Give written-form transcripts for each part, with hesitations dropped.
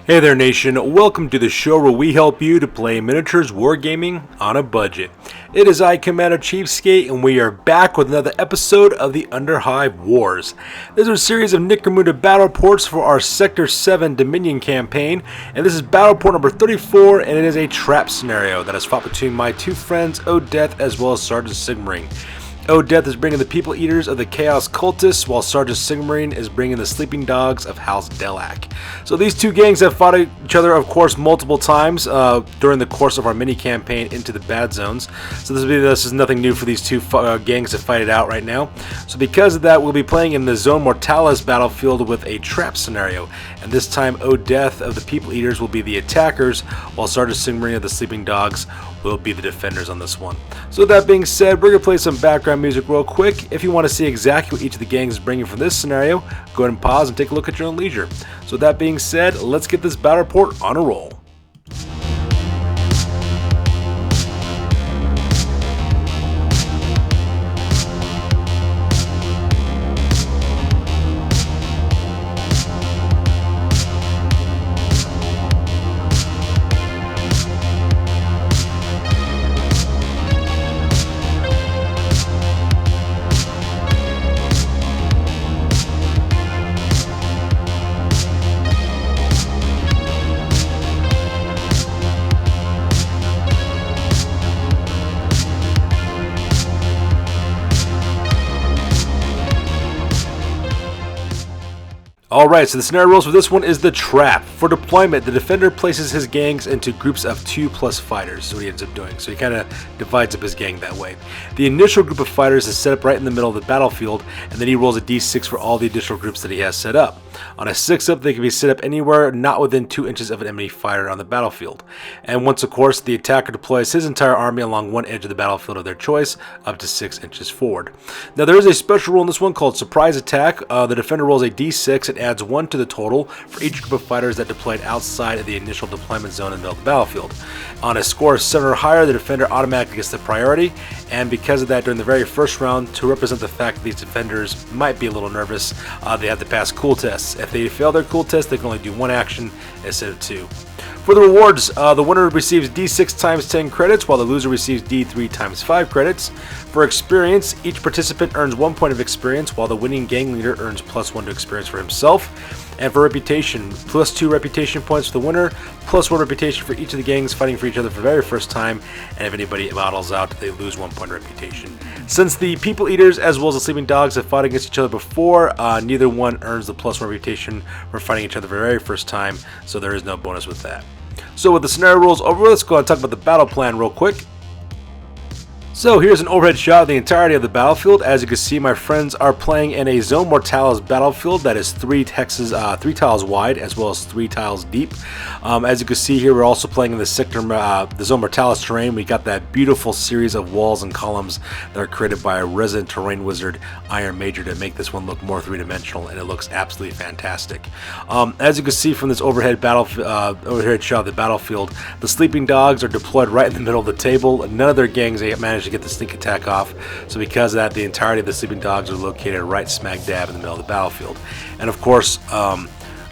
Hey there nation, welcome to the show where we help you to play miniatures wargaming on a budget. It is I, Commander CheapSkate, and we are back with another episode of the Underhive Wars. This is a series of Necromunda battle reports for our Sector 7 Dominion campaign, and this is battle report number 34, and it is a trap scenario that is fought between my two friends, Odeth as well as Sergeant Sigmaring. Odeth is bringing the People Eaters of the Chaos Cultists, while Sergeant Sigmaring is bringing the Sleeping Dogs of House Delaque. So these two gangs have fought each other, of course, multiple times during the course of our mini-campaign into the Bad Zones. So this is nothing new for these two gangs to fight it out right now. So because of that, we'll be playing in the Zone Mortalis battlefield with a trap scenario. And this time, Odeth of the People Eaters will be the attackers, while Sergeant Sigmaring of the Sleeping Dogs will be the defenders on this one. So with that being said, we're going to play some background music real quick. If you want to see exactly what each of the gangs is bringing for this scenario, go ahead and pause and take a look at your own leisure. So with that being said, let's get this battle report on a roll. Alright, so the scenario rules for this one is the trap. For deployment, the defender places his gangs into groups of 2+ fighters. So what he ends up doing. So he kind of divides up his gang that way. The initial group of fighters is set up right in the middle of the battlefield, and then he rolls a d6 for all the additional groups that he has set up. On a 6-up, they can be set up anywhere not within 2 inches of an enemy fighter on the battlefield. And once, of course, the attacker deploys his entire army along one edge of the battlefield of their choice, up to 6 inches forward. Now, there is a special rule in this one called surprise attack. The defender rolls a d6 and adds 1 to the total for each group of fighters that deployed outside of the initial deployment zone in the middle of the battlefield. On a score of 7 or higher, the defender automatically gets the priority, and because of that, during the very first round, to represent the fact that these defenders might be a little nervous, they have to pass cool tests. If they fail their cool test, they can only do 1 action instead of 2. For the rewards, the winner receives D6 times 10 credits, while the loser receives D3 times 5 credits. For experience, each participant earns 1 point of experience, while the winning gang leader earns +1 to experience for himself. And for reputation, +2 reputation points for the winner, +1 reputation for each of the gangs fighting for each other for the very first time, and if anybody bottles out, they lose 1 point of reputation. Since the People Eaters as well as the Sleeping Dogs have fought against each other before, neither one earns the +1 reputation for fighting each other for the very first time, so there is no bonus with that. So with the scenario rules over, let's go and talk about the battle plan real quick. So here's an overhead shot of the entirety of the battlefield. As you can see, my friends are playing in a Zone Mortalis battlefield that is 3 tiles wide as well as 3 tiles deep. As you can see here, we're also playing in the sector, the Zone Mortalis terrain. We got that beautiful series of walls and columns that are created by a resident terrain wizard, Iron Major, to make this one look more 3-dimensional, and it looks absolutely fantastic. As you can see from this overhead shot of the battlefield, the Sleeping Dogs are deployed right in the middle of the table. None of their gangs managed to get the sneak attack off, so because of that, the entirety of the Sleeping Dogs are located right smack dab in the middle of the battlefield. And of course,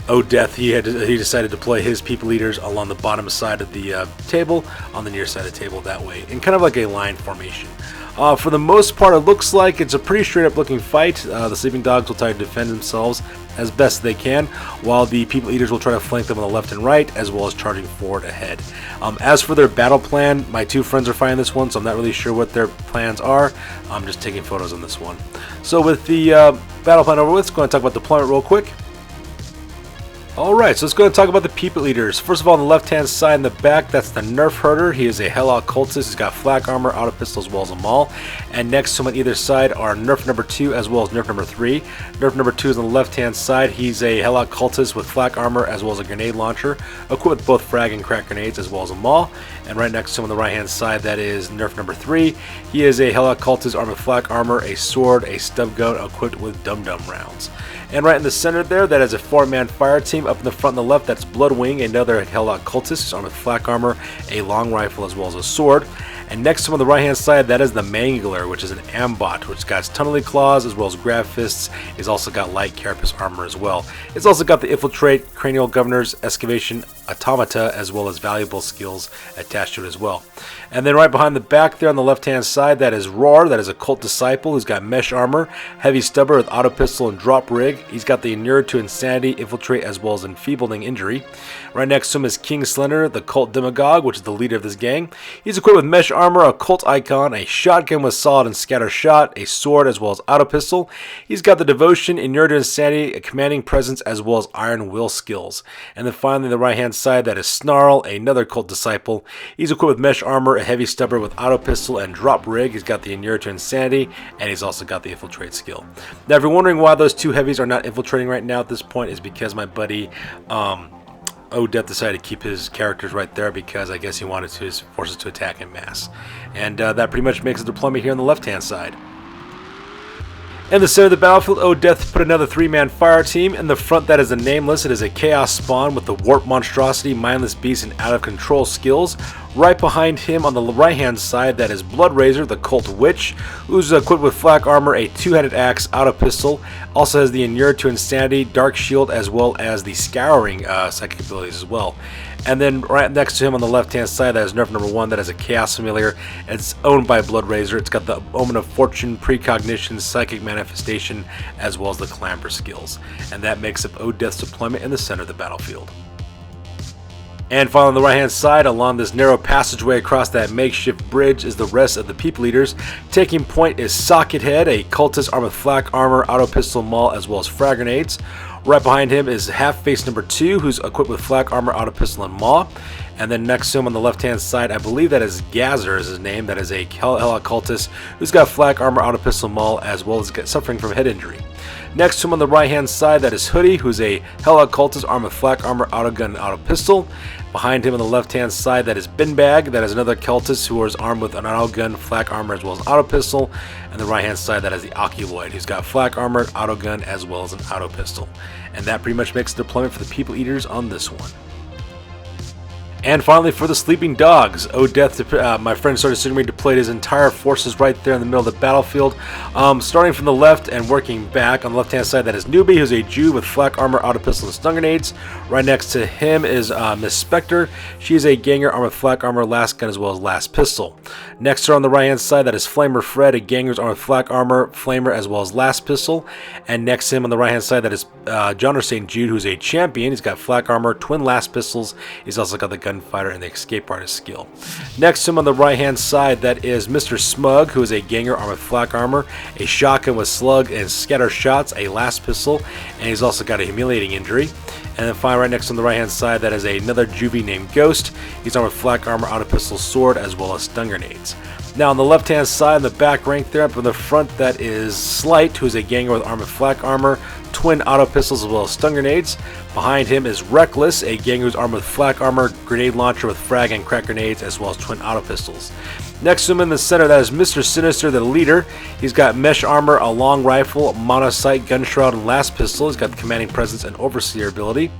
Odeth, he decided to deploy his People Eaters along the bottom side of the table, on the near side of the table that way, in kind of like a line formation. For the most part, it looks like it's a pretty straight up looking fight. The Sleeping Dogs will try to defend themselves as best they can, while the People Eaters will try to flank them on the left and right, as well as charging forward ahead. As for their battle plan, my two friends are fighting this one, so I'm not really sure what their plans are. I'm just taking photos on this one. So with the battle plan over with, let's go and talk about deployment real quick. Alright, so let's go and talk about the People Eaters. First of all, on the left-hand side in the back, that's the Nerf Herder. He is a Hellhawk Cultist. He's got flak armor, auto pistol, as well as a maul. And next to him on either side are Nerf number 2 as well as Nerf number 3. Nerf number 2 is on the left-hand side. He's a Hellhawk Cultist with flak armor as well as a grenade launcher, equipped with both frag and crack grenades as well as a maul. And right next to him on the right-hand side, that is Nerf number 3. He is a Hellhawk Cultist armed with flak armor, a sword, a stub gun, equipped with dum-dum rounds. And right in the center there, that is a 4-man fire team. Up in the front on the left, that's Bloodwing, another Hellhawk Cultist who's armed with flak armor, a long rifle, as well as a sword. And next to him on the right hand side, that is the Mangler, which is an Ambot, which got Tunnelly Claws as well as Grab Fists. It's also got light carapace armor as well. It's also got the Infiltrate, Cranial Governors, Excavation, Automata, as well as valuable skills attached to it as well. And then right behind the back there on the left hand side, that is Roar. That is a Cult Disciple who's got Mesh Armor, Heavy Stubber with Auto Pistol and Drop Rig. He's got the Inured to Insanity, Infiltrate, as well as Enfeebling Injury. Right next to him is King Slender, the Cult Demagogue, which is the leader of this gang. He's equipped with Mesh Armor, a Cult Icon, a Shotgun with Solid and Scatter Shot, a Sword, as well as Auto Pistol. He's got the Devotion, Inured to Insanity, a Commanding Presence, as well as Iron Will skills. And then finally, on the right hand side, that is Snarl, another Cult Disciple. He's equipped with Mesh Armor, a Heavy Stubber with Auto Pistol and Drop Rig. He's got the Inured to Insanity, and he's also got the Infiltrate skill. Now, if you're wondering why those two heavies are not infiltrating right now at this point, is because my buddy Death decided to keep his characters right there because I guess he wanted his forces to attack en masse. And that pretty much makes the deployment here on the left hand side. In the center of the battlefield, Death put another 3-man fire team. In the front, that is a Nameless. It is a Chaos Spawn with the Warp Monstrosity, Mindless Beast, and Out of Control skills. Right behind him on the right-hand side, that is Bloodrazor, the Cult Witch, who's equipped with Flak Armor, a 2-handed axe, Auto Pistol. Also has the Inured to Insanity, Dark Shield, as well as the Scouring psychic abilities as well. And then right next to him on the left-hand side, that is Nerf number 1. That is a Chaos Familiar. It's owned by Bloodrazor. It's got the Omen of Fortune, Precognition, Psychic Manifestation, as well as the Clamber skills. And that makes up Death's deployment in the center of the battlefield. And finally on the right hand side, along this narrow passageway across that makeshift bridge, is the rest of the People Eaters. Taking point is Sockethead, a cultist armed with Flak Armor, Auto Pistol, Maul, as well as Frag Grenades. Right behind him is Half-Face number 2, who's equipped with Flak Armor, Auto Pistol, and Maw. And then next to him on the left-hand side, I believe that is Gazer is his name. That is a Hella Cultist who's got Flak Armor, Auto Pistol, Maul, as well as suffering from head injury. Next to him on the right-hand side, that is Hoodie, who's a Hella Cultist armed with Flak Armor, Auto Gun, and Auto Pistol. Behind him on the left-hand side, that is Binbag. That is another Cultist who is armed with an Auto Gun, Flak Armor, as well as Auto Pistol. And the right-hand side, that is the Oculoid, who's got Flak Armor, Auto Gun, as well as an Auto Pistol. And that pretty much makes the deployment for the People Eaters on this one. And finally, for the Sleeping Dogs, Death, my friend started sending me deployed his entire forces right there in the middle of the battlefield. Starting from the left and working back, on the left-hand side, that is Newbie, who's a Jew with Flak Armor, Auto Pistol, and Stun Grenades. Right next to him is Miss Spectre. She's a Ganger armed with Flak Armor, Last Gun, as well as Last Pistol. Next to her on the right-hand side, that is Flamer Fred, a Ganger's armed with Flak Armor, Flamer, as well as Last Pistol. And next to him on the right-hand side, that is John St. Jude, who's a Champion. He's got Flak Armor, Twin Last Pistols. He's also got the Gunfighter and the Escape Artist skill. Next to him on the right hand side, that is Mr. Smug, who is a Ganger armed with Flak Armor, a Shotgun with Slug and Scatter Shots, a Last Pistol, and he's also got a Humiliating Injury. And then finally, right next on the right hand side, that is another Juvie named Ghost. He's armed with Flak Armor, Auto Pistol, Sword, as well as Stun Grenades. Now on the left hand side, in the back rank there, up in the front, that is Slight, who is a Ganger with armed with Flak Armor, Twin Auto Pistols, as well as Stun Grenades. Behind him is Reckless, a Ganger who's armed with Flak Armor, Grenade Launcher with Frag and Crack Grenades, as well as Twin Auto Pistols. Next to him in the center, that is Mr. Sinister, the leader. He's got Mesh Armor, a Long Rifle, Monosight, Gun Shroud, and Last Pistol. He's got the Commanding Presence and Overseer ability.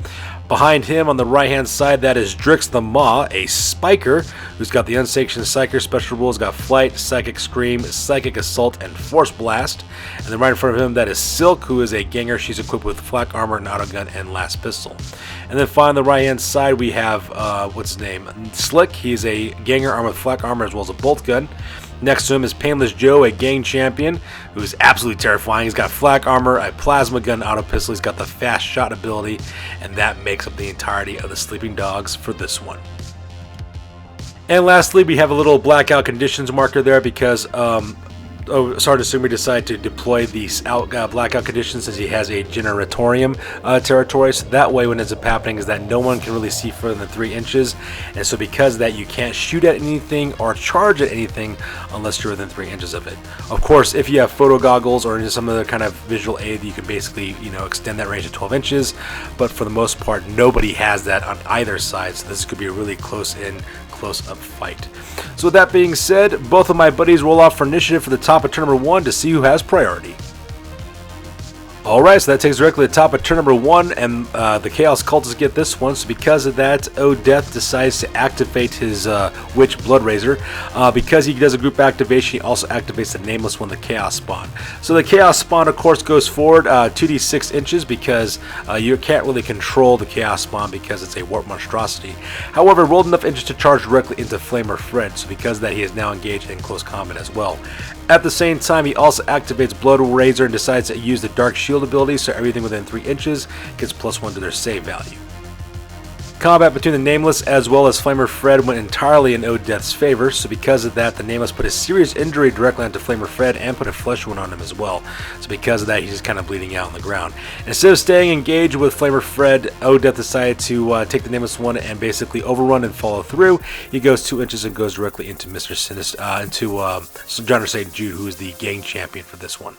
Behind him on the right hand side, that is Drix the Maw, a Spiker, who's got the Unsanctioned Psyker special rules, got Flight, Psychic Scream, Psychic Assault, and Force Blast. And then right in front of him, that is Silk, who is a Ganger. She's equipped with Flak Armor, an Auto Gun, and Last Pistol. And then finally on the right hand side, we have, what's his name? Slick. He's a Ganger armed with Flak Armor as well as a Bolt Gun. Next to him is Painless Joe, a Gang Champion, who's absolutely terrifying. He's got Flak Armor, a Plasma Gun, Auto Pistol. He's got the Fast Shot ability, and that makes up the entirety of the Sleeping Dogs for this one. And lastly, we have a little blackout conditions marker there because Sergeant Sumi decided to deploy these blackout conditions since he has a generatorium territory. So that way, what ends up happening is that no one can really see further than 3 inches. And so because of that, you can't shoot at anything or charge at anything unless you're within 3 inches of it. Of course, if you have photo goggles or some other kind of visual aid, you can basically, extend that range to 12 inches. But for the most part, nobody has that on either side. So this could be a really close-up fight. So with that being said, both of my buddies roll off for initiative for the top of turn number 1 to see who has priority. Alright, so that takes directly to the top of turn number 1, and the Chaos Cultists get this one. So because of that, Death decides to activate his Witch Bloodraiser. Because he does a group activation, he also activates the Nameless one, the Chaos Spawn. So the Chaos Spawn, of course, goes forward 2d6 inches because you can't really control the Chaos Spawn because it's a warp monstrosity. However, rolled enough inches to charge directly into Flamer Fred, so because of that, he is now engaged in close combat as well. At the same time, he also activates Bloodraiser and decides to use the Dark Shield ability, so everything within 3 inches gets +1 to their save value. Combat between the Nameless as well as Flamer Fred went entirely in Death's favor, so because of that, the Nameless put a serious injury directly onto Flamer Fred and put a flesh wound on him as well. So because of that, he's just kind of bleeding out on the ground. Instead of staying engaged with Flamer Fred, Death decided to take the Nameless one and basically overrun and follow through. He goes 2 inches and goes directly into Mr. Sinister, John St. Jude, who is the gang champion for this one.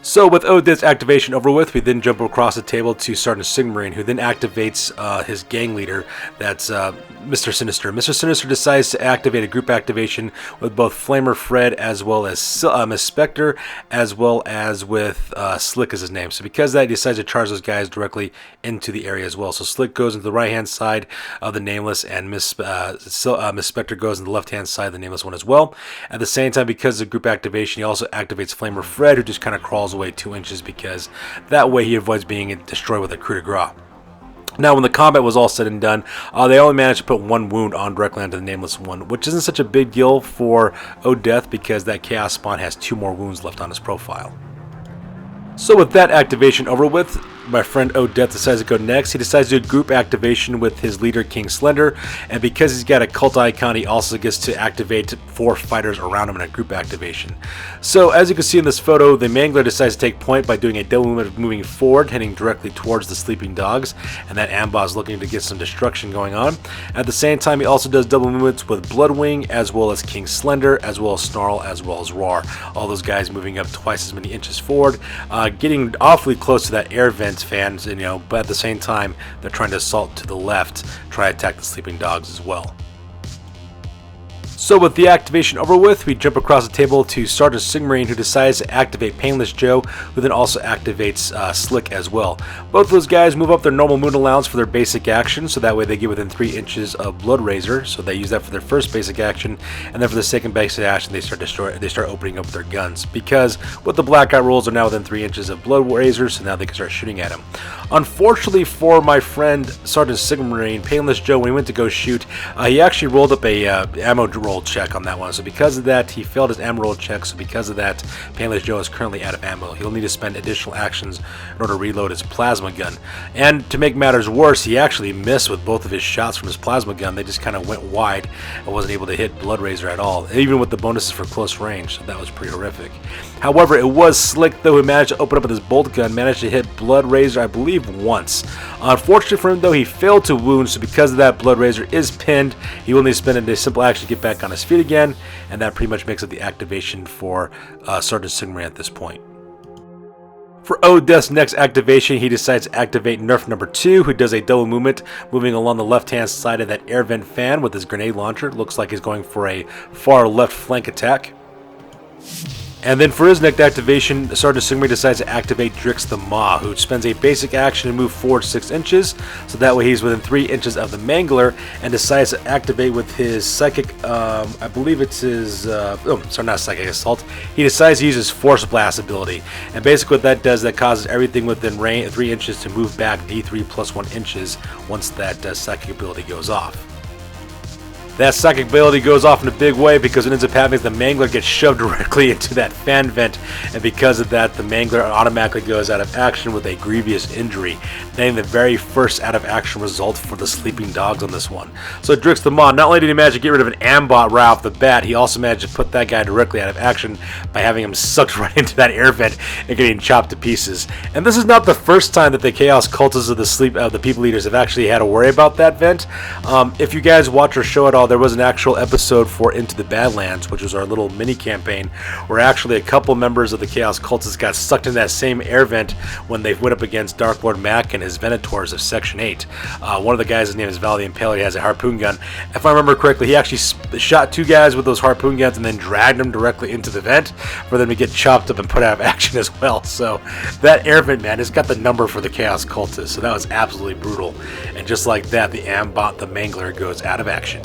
So with Death's activation over with, we then jump across the table to Sergeant Sigmarine, who then activates his gang leader, that's Mr. Sinister. Mr. Sinister decides to activate a group activation with both Flamer Fred as well as Miss Spectre, as well as with Slick is his name. So because of that, he decides to charge those guys directly into the area as well. So Slick goes into the right-hand side of the Nameless, and Miss Spectre goes into the left-hand side of the Nameless one as well. At the same time, because of group activation, he also activates Flamer Fred, who just kind of crawls away 2 inches because that way he avoids being destroyed with a coup de grace. Now, when the combat was all said and done, they only managed to put 1 wound on directly onto the Nameless one, which isn't such a big deal for Death because that Chaos Spawn has 2 more wounds left on his profile. So with that activation over with, my friend Death decides to go next. He decides to do a group activation with his leader, King Slender, and because he's got a cult icon, he also gets to activate 4 fighters around him in a group activation. So as you can see in this photo, the Mangler decides to take point by doing a double movement of moving forward, heading directly towards the sleeping dogs, and that Amba is looking to get some destruction going on. At the same time, he also does double movements with Bloodwing, as well as King Slender, as well as Snarl, as well as Roar. All those guys moving up twice as many inches forward, getting awfully close to that air vent fans, but at the same time, they're trying to assault to the left, try to attack the sleeping dogs as well. So with the activation over with, we jump across the table to Sergeant Sigmarine, who decides to activate Painless Joe, who then also activates Slick as well. Both of those guys move up their normal moon allowance for their basic action, so that way they get within 3 inches of Bloodraiser, so they use that for their first basic action, and then for the second basic action, they start opening up their guns, because with the blackout rules, they're now within 3 inches of Bloodraiser, so now they can start shooting at him. Unfortunately for my friend Sergeant Sigmarine, Painless Joe, when he went to go shoot, he actually rolled up a ammo roll check on that one, so because of that, he failed his ammo roll check, so because of that, Painless Joe is currently out of ammo. He'll need to spend additional actions in order to reload his plasma gun. And to make matters worse, he actually missed with both of his shots from his plasma gun. They just kind of went wide and wasn't able to hit Bloodraiser at all, even with the bonuses for close range, so that was pretty horrific. However, it was Slick, though, who managed to open up with his bolt gun, managed to hit Bloodraiser, I believe, once. Unfortunately for him, though, he failed to wound, so because of that, Bloodraiser is pinned. He will need to spend a simple action to get back on his feet again, and that pretty much makes it the activation for Sergeant Sigmarine at this point. For Death's next activation, he decides to activate Nerf number 2, who does a double movement, moving along the left-hand side of that air vent fan with his grenade launcher. Looks like he's going for a far left flank attack. And then for his next activation, Sergeant Sigmarine decides to activate Drix the Maw, who spends a basic action to move forward 6 inches, so that way he's within 3 inches of the Mangler, and decides to activate with his Psychic, I believe it's his, not Psychic Assault, he decides to use his Force Blast ability, and basically what that does, that causes everything within 3 inches to move back D3 plus 1 inches once that Psychic ability goes off. That Psychic ability goes off in a big way because what ends up happening is the Mangler gets shoved directly into that fan vent, and because of that, the Mangler automatically goes out of action with a grievous injury, getting the very first out of action result for the sleeping dogs on this one. So Drix the Maw, not only did he manage to get rid of an Ambot right off the bat, he also managed to put that guy directly out of action by having him sucked right into that air vent and getting chopped to pieces. And this is not the first time that the Chaos Cultists of the People Eaters have actually had to worry about that vent. If you guys watch our show at all, there was an actual episode for Into the Badlands, which was our little mini campaign, where actually a couple members of the Chaos Cultists got sucked in that same air vent when they went up against Dark Lord Mac and his Venators of Section 8. One of the guys, his name is Val the Impaler, he has a harpoon gun. If I remember correctly, he actually shot 2 guys with those harpoon guns and then dragged them directly into the vent for them to get chopped up and put out of action as well. So that air vent, man, it's got the number for the Chaos Cultists, so that was absolutely brutal. And just like that, the Ambot, the Mangler, goes out of action.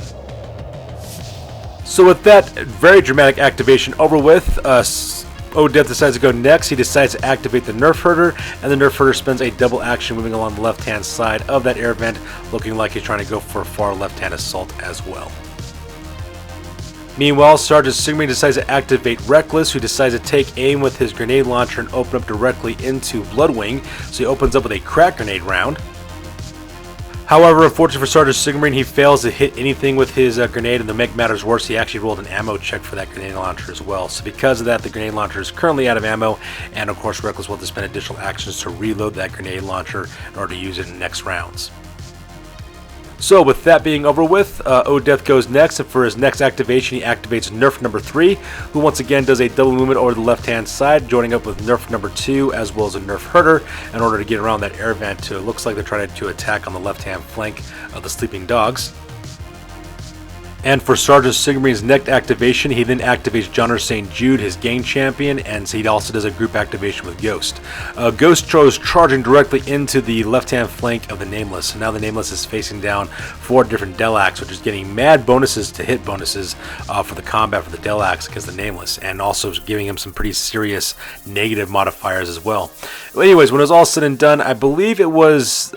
So with that very dramatic activation over with, Odeth decides to go next. He decides to activate the Nerf Herder, and the Nerf Herder spends a double action moving along the left-hand side of that air vent, looking like he's trying to go for a far left-hand assault as well. Meanwhile, Sergeant Sigmar decides to activate Reckless, who decides to take aim with his grenade launcher and open up directly into Bloodwing, so he opens up with a crack grenade round. However, unfortunately for Sergeant Sigmar, he fails to hit anything with his grenade, and to make matters worse, he actually rolled an ammo check for that grenade launcher as well. So because of that, the grenade launcher is currently out of ammo, and of course Reckless will have to spend additional actions to reload that grenade launcher in order to use it in next rounds. So with that being over with, Odeth goes next, and for his next activation he activates Nerf number 3, who once again does a double movement over the left hand side, joining up with Nerf number 2 as well as a Nerf Herder in order to get around that air vent. It looks like they're trying to attack on the left hand flank of the sleeping dogs. And for Sergeant Sigmar's next activation, he then activates Johnner St. Jude, his gang champion, and he also does a group activation with Ghost. Ghost goes charging directly into the left-hand flank of the Nameless. So now the Nameless is facing down 4 different Delaques, which is getting mad bonuses to hit bonuses for the combat for the Delaques against the Nameless, and also giving him some pretty serious negative modifiers as well. Anyways, when it was all said and done, I believe it was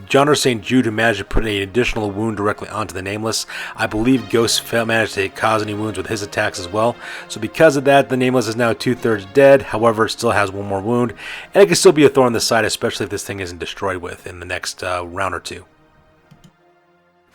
Johnner St. Jude who managed to put an additional wound directly onto the Nameless. I believe Ghost managed to cause any wounds with his attacks as well. So because of that, the Nameless is now 2/3 dead. However, it still has 1 more wound, and it can still be a thorn in the side, especially if this thing isn't destroyed in the next round or 2.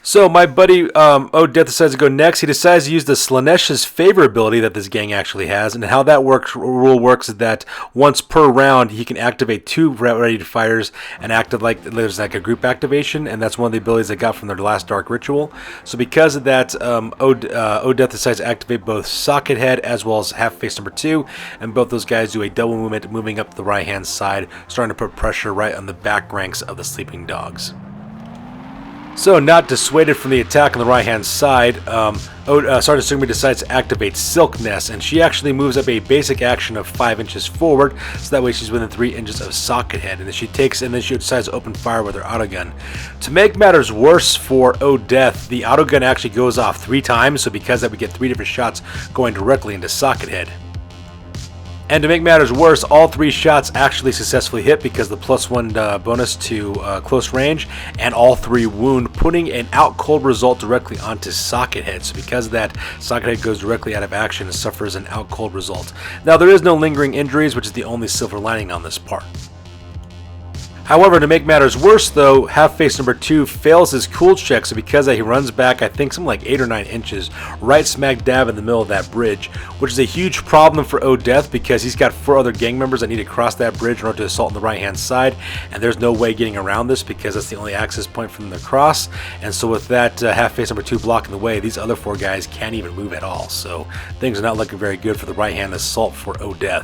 So my buddy Odeth decides to go next. He decides to use the Slaaneish's Favor ability that this gang actually has, and how that rule works is that once per round he can activate 2 ready fighters and act like there's like a group activation, and that's one of the abilities they got from their last Dark Ritual. So because of that, Odeth decides to activate both Socket Head as well as Half Face number 2, and both those guys do a double movement, moving up the right hand side, starting to put pressure right on the back ranks of the sleeping dogs. So, not dissuaded from the attack on the right-hand side, Sergeant Sigmar decides to activate Silk Nest, and she actually moves up a basic action of 5 inches forward, so that way she's within 3 inches of Socket Head, and then she decides to open fire with her autogun. To make matters worse for Odeth, the autogun actually goes off 3 times, so because of that we get 3 different shots going directly into Socket Head. And to make matters worse, all 3 shots actually successfully hit because the +1 bonus to close range, and all 3 wound, putting an out cold result directly onto Socket Head. So because of that, Socket Head goes directly out of action and suffers an out cold result. Now there is no lingering injuries, which is the only silver lining on this part. However, to make matters worse though, Half Face number 2 fails his cool check, so because of that he runs back, I think something like 8 or 9 inches, right smack dab in the middle of that bridge, which is a huge problem for Odeth because he's got 4 other gang members that need to cross that bridge in order to assault on the right hand side, and there's no way getting around this because that's the only access point for them to cross. And so with that Half Face number 2 blocking the way, these other 4 guys can't even move at all, so things are not looking very good for the right hand assault for Odeth.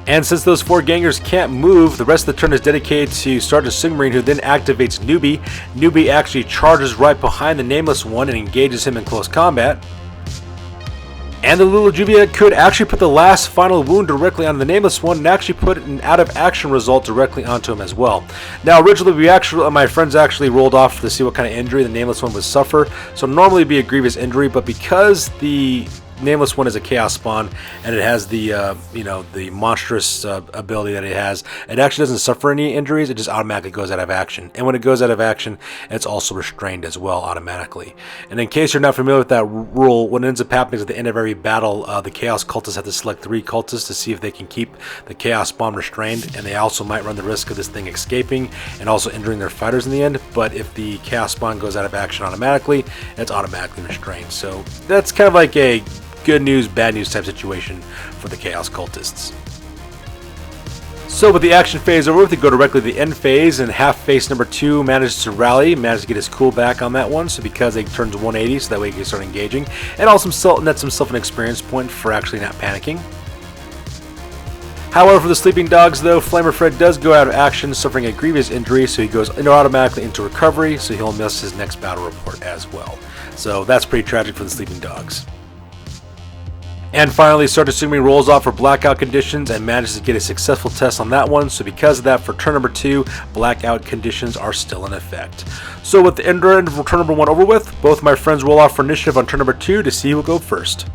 And since those 4 gangers can't move, the rest of the turn is dedicated to Sergeant Sigmar, who then activates Newbie. Newbie actually charges right behind the Nameless one and engages him in close combat. And the little Juvia could actually put the last final wound directly on the Nameless one and actually put an out of action result directly onto him as well. Now originally my friends actually rolled off to see what kind of injury the Nameless one would suffer. So normally it'd be a grievous injury, but because the Nameless one is a Chaos spawn, and it has the the monstrous ability that it has, it actually doesn't suffer any injuries. It just automatically goes out of action, and when it goes out of action, it's also restrained as well automatically. And in case you're not familiar with that rule, what ends up happening is at the end of every battle, the Chaos Cultists have to select 3 cultists to see if they can keep the Chaos spawn restrained, and they also might run the risk of this thing escaping and also injuring their fighters in the end. But if the Chaos spawn goes out of action automatically, it's automatically restrained. So that's kind of like a good news, bad news type situation for the Chaos Cultists. So with the action phase over, we go directly to the end phase, and half face number 2 manages to rally, manages to get his cool back on that one, so because it turns 180, so that way he can start engaging, and also nets himself an experience point for actually not panicking. However, for the sleeping dogs though, Flamer Fred does go out of action, suffering a grievous injury, so he goes automatically into recovery, so he'll miss his next battle report as well. So that's pretty tragic for the sleeping dogs. And finally, Sergeant Sigmar rolls off for blackout conditions and manages to get a successful test on that one, so because of that, for turn number 2, blackout conditions are still in effect. So with the end of turn number 1 over with, both my friends roll off for initiative on turn number 2 to see who will go first.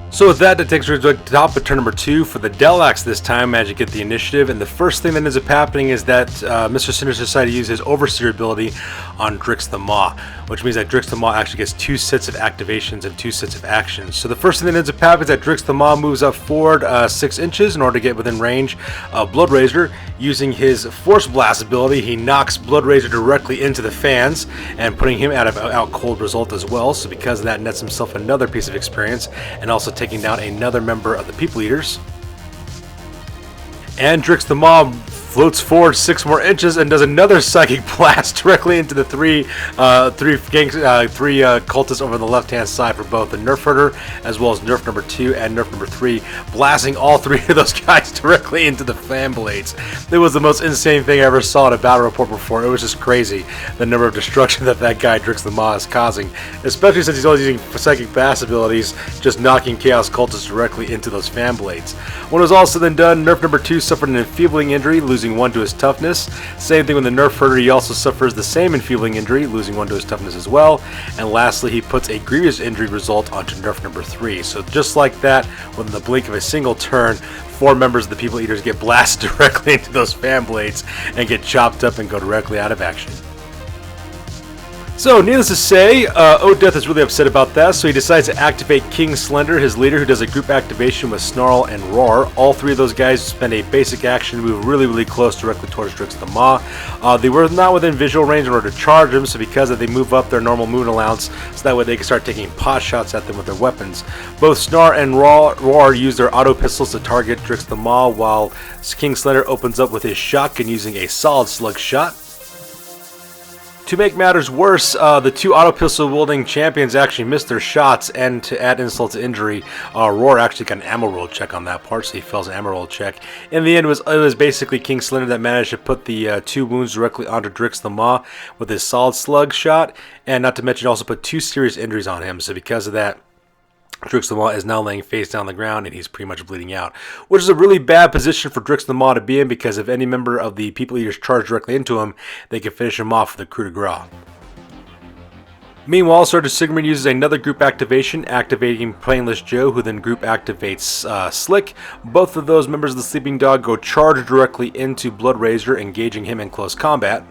So with that takes us to the top of turn number 2 for the Delaques this time, manage to get the initiative, and the first thing that ends up happening is that Mr. Sinister decided to use his Overseer ability on Drix the Maw, which means that Drix the Maw actually gets 2 sets of activations and 2 sets of actions. So the first thing that ends up happening is that Drix the Maw moves up forward 6 inches in order to get within range of Bloodrazor. Using his Force Blast ability, he knocks Bloodrazor directly into the fans and putting him out cold result as well, so because of that, nets himself another piece of experience and also taking down another member of the People Eaters. And Drix the Maw floats forward 6 more inches and does another psychic blast directly into the three cultists over on the left hand side for both the Nerf Herder as well as Nerf number 2 and Nerf number 3, blasting all 3 of those guys directly into the fan blades. It was the most insane thing I ever saw in a battle report before. It was just crazy, the number of destruction that guy Drix the Maw is causing, especially since he's always using psychic blast abilities, just knocking Chaos Cultists directly into those fan blades. When it was all said and done, Nerf number 2 suffered an enfeebling injury, losing 1 to his toughness. Same thing with the Nerf Herder, he also suffers the same enfeebling injury, losing 1 to his toughness as well. And lastly, he puts a grievous injury result onto Nerf number 3. So just like that, within the blink of a single turn, 4 members of the People Eaters get blasted directly into those fan blades and get chopped up and go directly out of action. So, needless to say, Odeth is really upset about that, so he decides to activate King Slender, his leader, who does a group activation with Snarl and Roar. All 3 of those guys spend a basic action to move really close directly towards Drix the Maw. They were not within visual range in order to charge him, so because of that, they move up their normal movement allowance, so that way they can start taking pot shots at them with their weapons. Both Snarl and Roar use their auto pistols to target Drix the Maw, while King Slender opens up with his shotgun using a solid slug shot. To make matters worse, the 2 auto pistol wielding champions actually missed their shots, and to add insult to injury, Roar actually got an ammo roll check on that part, so he fails an ammo roll check. In the end, it was basically King Slender that managed to put the 2 wounds directly onto Drix the Maw with his solid slug shot, and not to mention also put 2 serious injuries on him, so because of that, Drix the Maw is now laying face down on the ground and he's pretty much bleeding out, which is a really bad position for Drix the Maw to be in, because if any member of the People Eaters charge directly into him, they can finish him off with a coup de grace. Meanwhile, Sergeant Sigmar uses another group activation, activating Painless Joe, who then group activates Slick. Both of those members of the Sleeping Dog go charge directly into Bloodrazor, engaging him in close combat.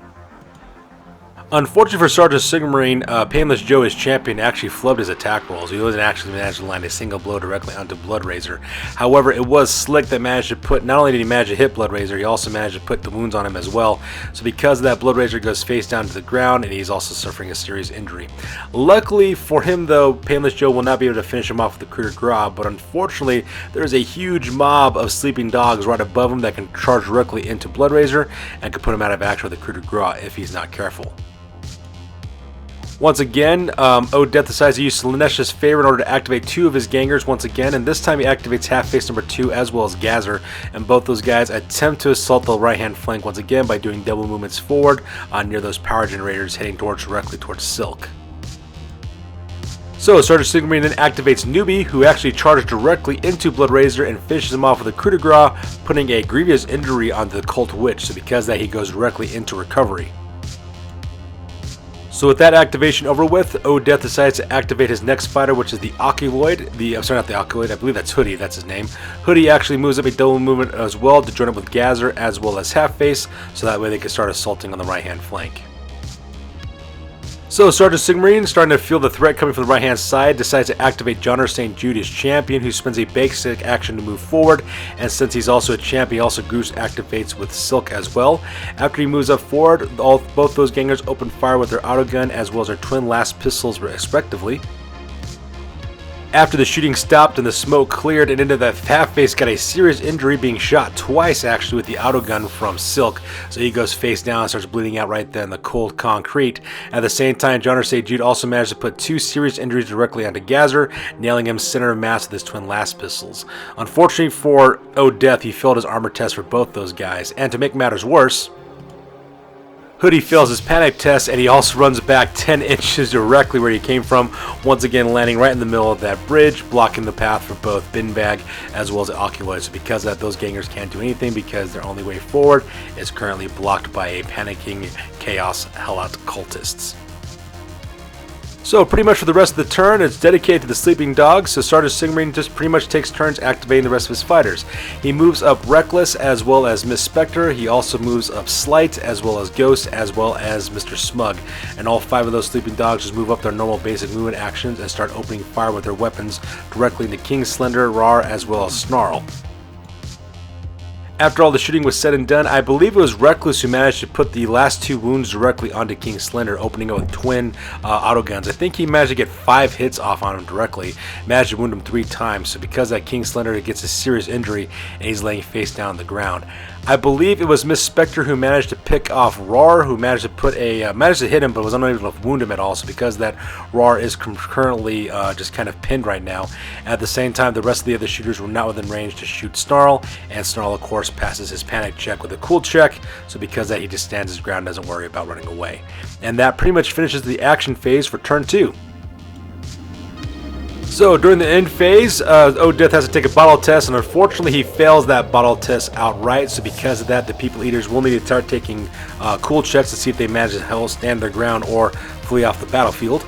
Unfortunately for Sergeant Sigmarine, Painless Joe, his champion, actually flubbed his attack rolls. He wasn't actually managed to land a single blow directly onto Bloodrazor. However, it was Slick that managed to put, not only did he manage to hit Bloodrazor, he also managed to put the wounds on him as well. So because of that, Bloodrazor goes face down to the ground, and he's also suffering a serious injury. Luckily for him though, Painless Joe will not be able to finish him off with the coup de grace, but unfortunately, there's a huge mob of sleeping dogs right above him that can charge directly into Bloodrazor and can put him out of action with the coup de grace if he's not careful. Once again, Odeth decides to use Slanesh's favor in order to activate 2 of his gangers once again, and this time he activates half-face number 2 as well as Gazer, and both those guys attempt to assault the right-hand flank once again by doing double movements forward near those power generators heading directly towards Silk. So Sergeant Sigmarine then activates Newbie, who actually charges directly into Bloodrazor and finishes him off with a coup de grace, putting a grievous injury onto the Cult Witch, so because of that he goes directly into recovery. So with that activation over with, Odeth decides to activate his next fighter, which is the Oculoid. I'm sorry, not the Oculoid, I believe that's Hoodie, that's his name. Hoodie actually moves up a double movement as well to join up with Gazer as well as Half-Face, so that way they can start assaulting on the right-hand flank. So Sergeant Sigmarine, starting to feel the threat coming from the right-hand side, decides to activate Johnner St. Jude, his champion, who spends a basic action to move forward, and since he's also a champion, he also goose activates with Silk as well. After he moves up forward, both those gangers open fire with their autogun as well as their twin last pistols respectively. After the shooting stopped and the smoke cleared, and into that half-face got a serious injury, being shot twice actually with the autogun from Silk. So he goes face down and starts bleeding out right there in the cold concrete. At the same time, John St. Jude also managed to put 2 serious injuries directly onto Gazer, nailing him center of mass with his twin last pistols. Unfortunately for Death, he failed his armor test for both those guys, and to make matters worse, Hoodie fails his panic test, and he also runs back 10 inches directly where he came from, once again landing right in the middle of that bridge, blocking the path for both Binbag as well as Oculoid. So because of that, those gangers can't do anything because their only way forward is currently blocked by a panicking Chaos Cultists. So pretty much for the rest of the turn, it's dedicated to the sleeping dogs, so Sergeant Sigmarine just pretty much takes turns activating the rest of his fighters. He moves up Reckless as well as Miss Spectre. He also moves up Slight as well as Ghost as well as Mr. Smug. And all 5 of those sleeping dogs just move up their normal basic movement actions and start opening fire with their weapons directly into King Slender, Rar as well as Snarl. After all the shooting was said and done, I believe it was Reckless who managed to put the last 2 wounds directly onto King Slender, opening up with twin autoguns. I think he managed to get 5 hits off on him directly, managed to wound him 3 times, so because that King Slender gets a serious injury and he's laying face down on the ground. I believe it was Miss Spectre who managed to pick off Rar, who managed to put managed to hit him, but was unable to wound him at all. So because of that, Rar is currently just kind of pinned right now. At the same time, the rest of the other shooters were not within range to shoot Snarl, and Snarl, of course, passes his panic check with a cool check. So because of that, he just stands his ground, doesn't worry about running away. And that pretty much finishes the action phase for turn 2. So during the end phase, Death has to take a bottle test, and unfortunately he fails that bottle test outright. So because of that, the People Eaters will need to start taking cool checks to see if they manage to stand their ground or flee off the battlefield.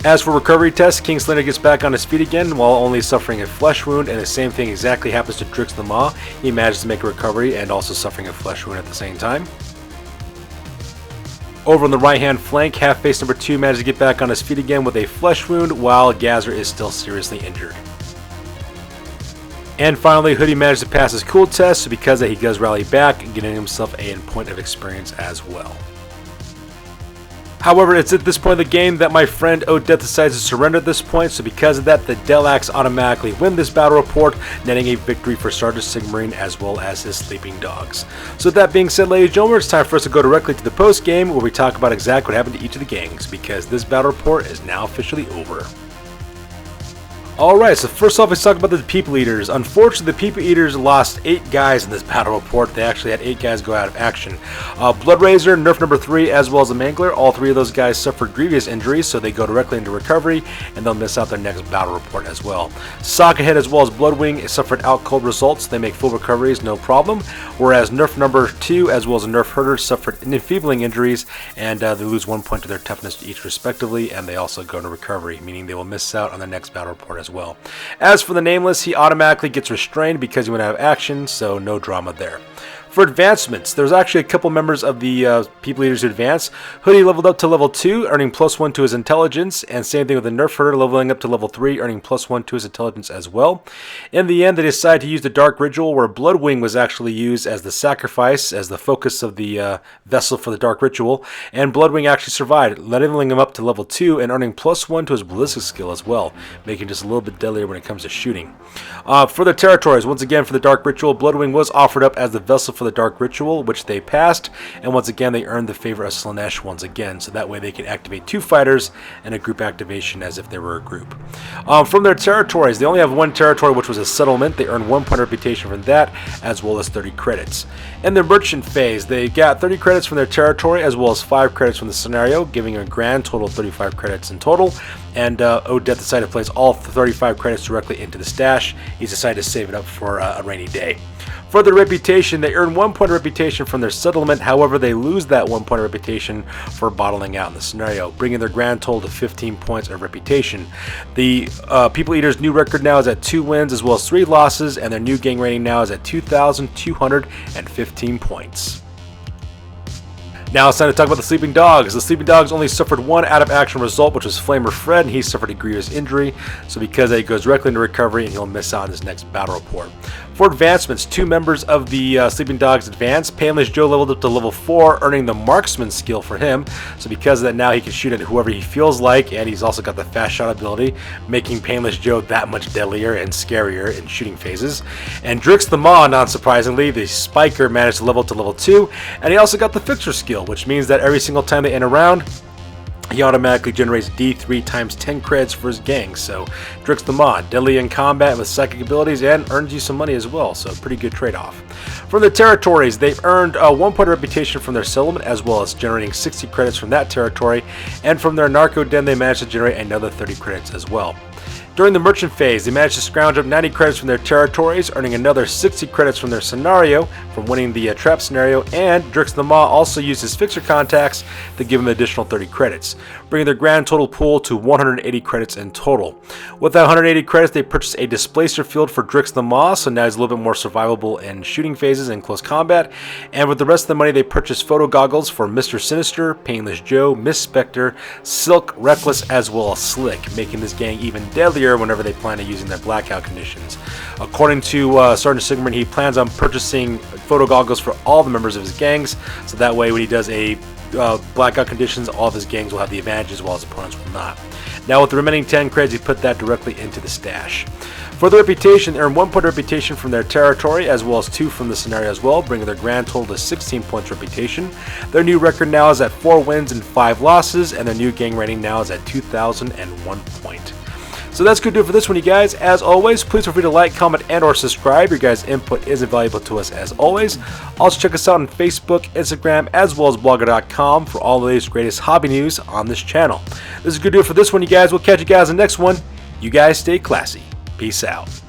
As for recovery tests, King Slender gets back on his feet again while only suffering a flesh wound, and the same thing exactly happens to Drix the Maw. He manages to make a recovery and also suffering a flesh wound at the same time. Over on the right-hand flank, half-face number 2 managed to get back on his feet again with a flesh wound, while Gazer is still seriously injured. And finally, Hoodie managed to pass his cool test, so because of that, he does rally back, getting himself a point of experience as well. However, it's at this point of the game that my friend Death decides to surrender at this point, so because of that, the Delaques automatically win this battle report, netting a victory for Sergeant Sigmarine as well as his sleeping dogs. So with that being said, ladies and gentlemen, it's time for us to go directly to the post-game where we talk about exactly what happened to each of the gangs, because this battle report is now officially over. Alright, so first off, let's talk about the People Eaters. Unfortunately, the People Eaters lost 8 guys in this battle report. They actually had 8 guys go out of action. Bloodraiser, nerf number 3, as well as the Mangler, all 3 of those guys suffered grievous injuries, so they go directly into recovery, and they'll miss out their next battle report as well. Sockhead as well as Bloodwing suffered out cold results. They make full recoveries, no problem. Whereas nerf number 2, as well as the nerf Herder, suffered enfeebling injuries, and they lose 1 point to their toughness each respectively, and they also go into recovery, meaning they will miss out on their next battle report as well. As for the Nameless, he automatically gets restrained because he went out of action, so no drama there. For advancements, there's actually a couple members of the People Eaters who advance. Hoodie leveled up to level 2, earning +1 to his intelligence, and same thing with the Nerf Herder leveling up to level 3, earning +1 to his intelligence as well. In the end, they decided to use the Dark Ritual, where Bloodwing was actually used as the sacrifice, as the focus of the vessel for the Dark Ritual, and Bloodwing actually survived, leveling him up to level 2 and earning +1 to his ballistic skill as well, making just a little bit deadlier when it comes to shooting. For the territories, once again for the Dark Ritual, Bloodwing was offered up as the vessel for the Dark Ritual, which they passed, and once again they earned the favor of Slaanesh once again, so that way they can activate 2 fighters and a group activation as if they were a group. From their territories, they only have 1 territory, which was a settlement. They earned 1 point reputation from that, as well as 30 credits. In their merchant phase, they got 30 credits from their territory, as well as 5 credits from the scenario, giving a grand total of 35 credits in total. And Death decided to place all 35 credits directly into the stash. He's decided to save it up for a rainy day. For their reputation, they earn 1 point of reputation from their settlement. However, they lose that 1 point of reputation for bottling out in the scenario, bringing their grand total to 15 points of reputation. The People Eaters' new record now is at 2 wins as well as 3 losses, and their new gang rating now is at 2,215 points. Now it's time to talk about the Sleeping Dogs. The Sleeping Dogs only suffered 1 out-of-action result, which was Flamer Fred, and he suffered a grievous injury. So because of that, he goes directly into recovery, and he'll miss out on his next battle report. For advancements, 2 members of the Sleeping Dogs advanced. Painless Joe leveled up to level 4, earning the Marksman skill for him. So because of that, now he can shoot at whoever he feels like, and he's also got the fast shot ability, making Painless Joe that much deadlier and scarier in shooting phases. And Drix the Maw, not surprisingly, the Spiker managed to level up to level 2, and he also got the Fixer skill, which means that every single time they end a round, he automatically generates D3 times 10 credits for his gang. So Drix the Maw, deadly in combat with psychic abilities, and earns you some money as well, so pretty good trade-off. From the territories, they've earned 1 point of reputation from their settlement, as well as generating 60 credits from that territory, and from their Narco Den they managed to generate another 30 credits as well. During the merchant phase, they managed to scrounge up 90 credits from their territories, earning another 60 credits from their scenario from winning the trap scenario, and Drix the Maw also used his fixer contacts to give him additional 30 credits, bringing their grand total pool to 180 credits in total. With that 180 credits, they purchased a displacer field for Drix the Maw, so now he's a little bit more survivable in shooting phases and close combat, and with the rest of the money, they purchased photo goggles for Mr. Sinister, Painless Joe, Miss Spectre, Silk, Reckless, as well as Slick, making this gang even deadlier whenever they plan on using their blackout conditions. According to Sergeant Sigmar, he plans on purchasing photo goggles for all the members of his gangs, so that way when he does a blackout conditions, all of his gangs will have the advantages while his opponents will not. Now with the remaining 10 credits, he put that directly into the stash. For the reputation, they earned 1 point of reputation from their territory, as well as 2 from the scenario as well, bringing their grand total to 16 points reputation. Their new record now is at 4 wins and 5 losses, and their new gang rating now is at 2,001 point. So that's going to do it for this one, you guys. As always, please feel free to like, comment, and or subscribe. Your guys' input is invaluable to us as always. Also check us out on Facebook, Instagram, as well as blogger.com for all the latest greatest hobby news on this channel. This is going to do it for this one, you guys. We'll catch you guys in the next one. You guys stay classy. Peace out.